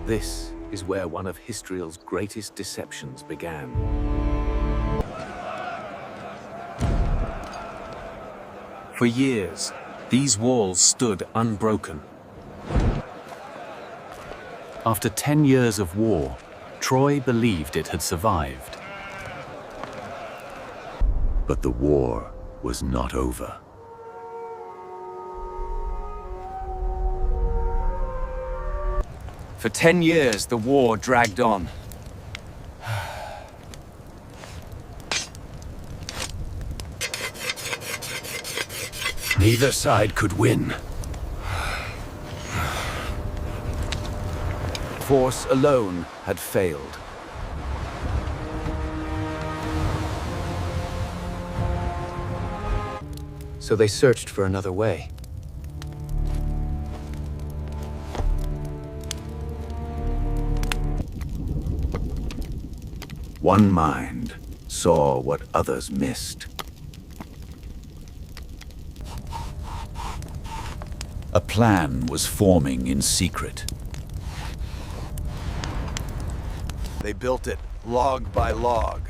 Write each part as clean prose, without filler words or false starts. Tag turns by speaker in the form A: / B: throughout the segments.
A: This is where one of history's greatest deceptions began. For years, these walls stood unbroken. After 10 years of war, Troy believed it had survived. But the war was not over.
B: For 10 years, the war dragged on.
A: Neither side could win. Force alone had failed. So they searched for another way. One mind saw what others missed. A plan was forming in secret.
C: They built it log by log.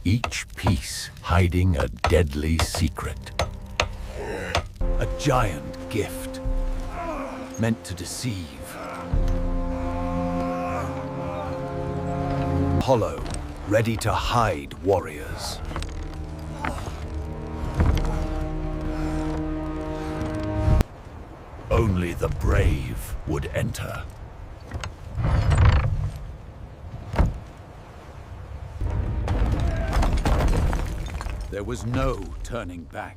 A: Each piece hiding a deadly secret. A giant gift, meant to deceive. Hollow, ready to hide warriors. Only the brave would enter. There was no turning back.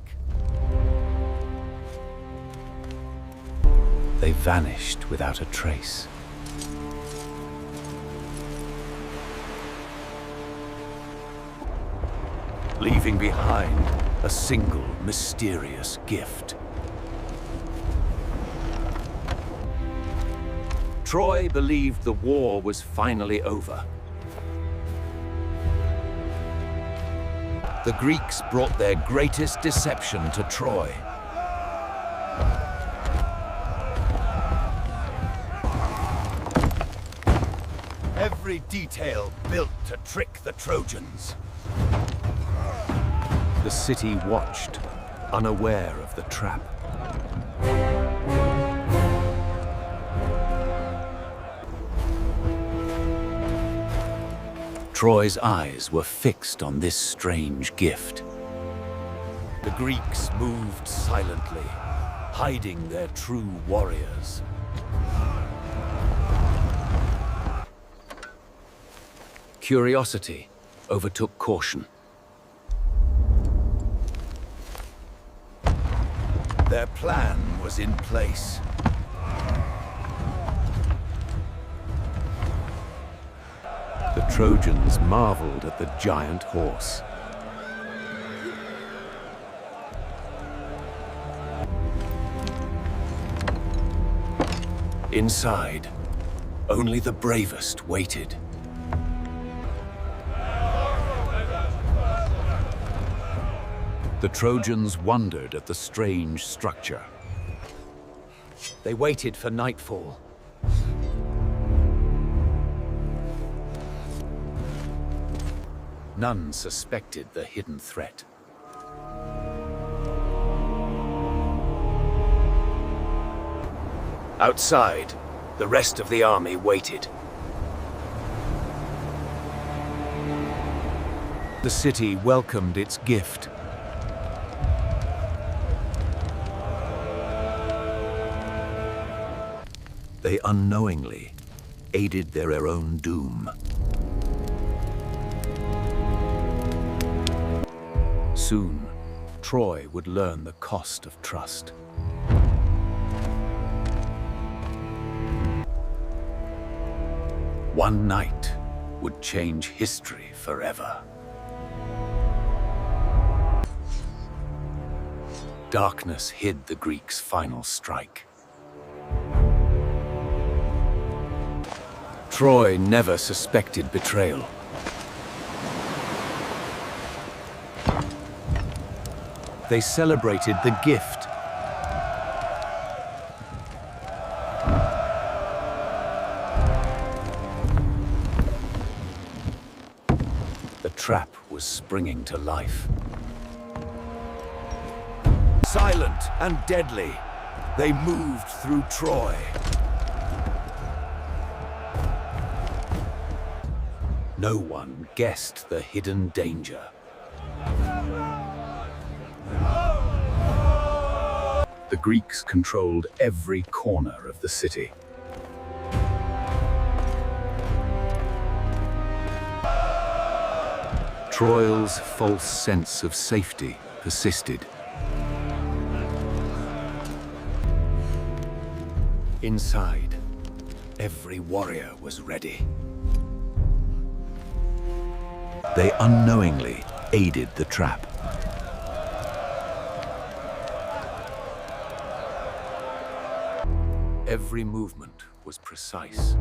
A: They vanished without a trace. Leaving behind a single mysterious gift. Troy believed the war was finally over. The Greeks brought their greatest deception to Troy. Every detail built to trick the Trojans. The city watched, unaware of the trap. Troy's eyes were fixed on this strange gift. The Greeks moved silently, hiding their true warriors. Curiosity overtook caution. Their plan was in place. The Trojans marveled at the giant horse. Inside, only the bravest waited. The Trojans wondered at the strange structure. They waited for nightfall. None suspected the hidden threat. Outside, the rest of the army waited. The city welcomed its gift. They unknowingly aided their own doom. Soon, Troy would learn the cost of trust. One night would change history forever. Darkness hid the Greeks' final strike. Troy never suspected betrayal. They celebrated the gift. The trap was springing to life. Silent and deadly, they moved through Troy. No one guessed the hidden danger. The Greeks controlled every corner of the city. Troy's false sense of safety persisted. Inside, every warrior was ready. They unknowingly aided the trap. Every movement was precise.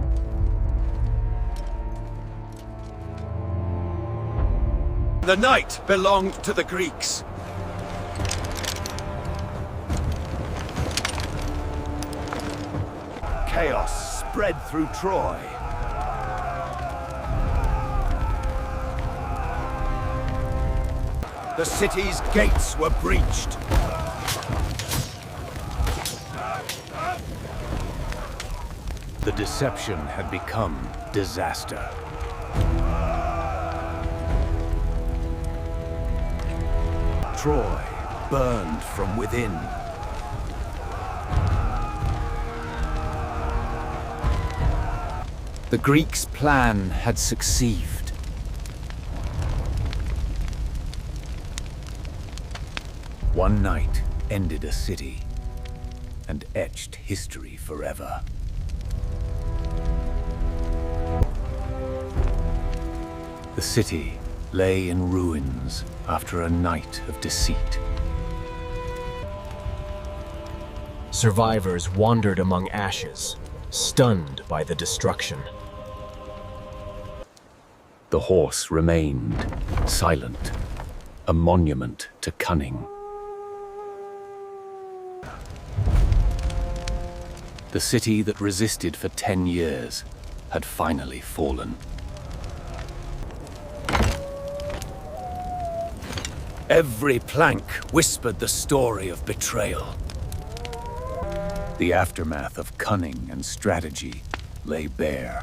C: The night belonged to the Greeks.
A: Chaos spread through Troy. The city's gates were breached. The deception had become disaster. Troy burned from within. The Greeks' plan had succeeded. One night ended a city and etched history forever. The city lay in ruins after a night of deceit.
D: Survivors wandered among ashes, stunned by the destruction.
A: The horse remained silent, a monument to cunning. The city that resisted for 10 years had finally fallen. Every plank whispered the story of betrayal. The aftermath of cunning and strategy lay bare.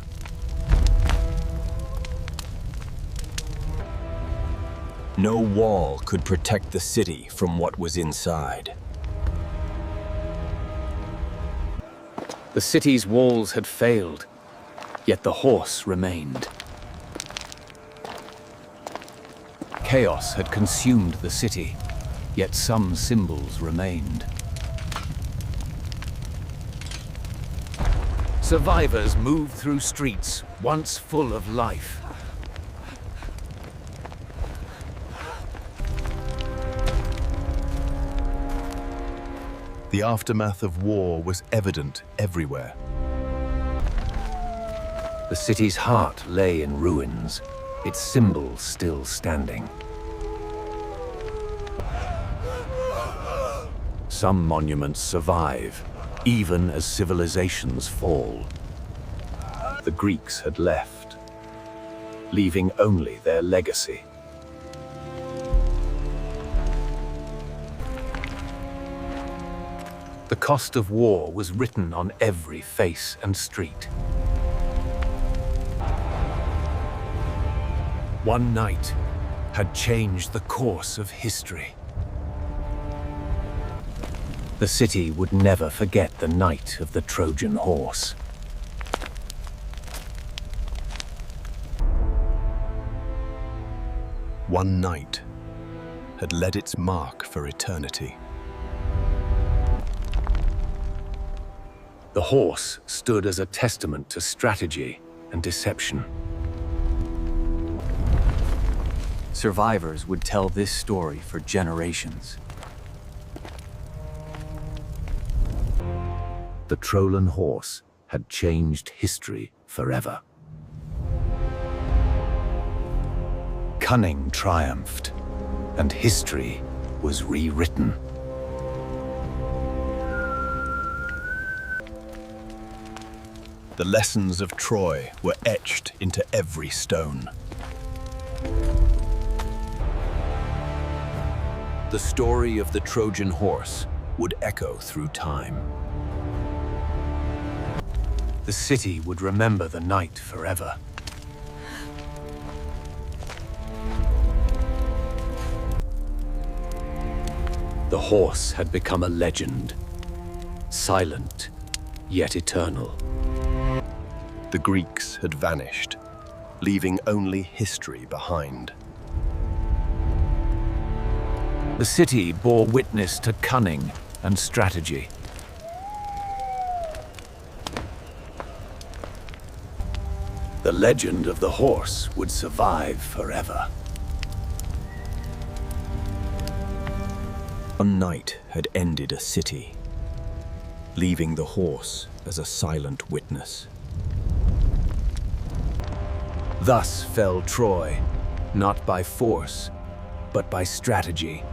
D: No wall could protect the city from what was inside.
A: The city's walls had failed, yet the horse remained. Chaos had consumed the city, yet some symbols remained. Survivors moved through streets once full of life.
E: The aftermath of war was evident everywhere.
A: The city's heart lay in ruins, its symbols still standing. Some monuments survive, even as civilizations fall. The Greeks had left, leaving only their legacy. The cost of war was written on every face and street. One night had changed the course of history. The city would never forget the night of the Trojan Horse.
E: One night had led its mark for eternity.
A: The horse stood as a testament to strategy and deception.
B: Survivors would tell this story for generations.
A: The Trojan Horse had changed history forever. Cunning triumphed, and history was rewritten.
E: The lessons of Troy were etched into every stone.
A: The story of the Trojan Horse would echo through time.
B: The city would remember the night forever.
A: The horse had become a legend, silent yet eternal.
E: The Greeks had vanished, leaving only history behind.
A: The city bore witness to cunning and strategy. The legend of the horse would survive forever.
D: One night had ended a city, leaving the horse as a silent witness.
A: Thus fell Troy, not by force, but by strategy.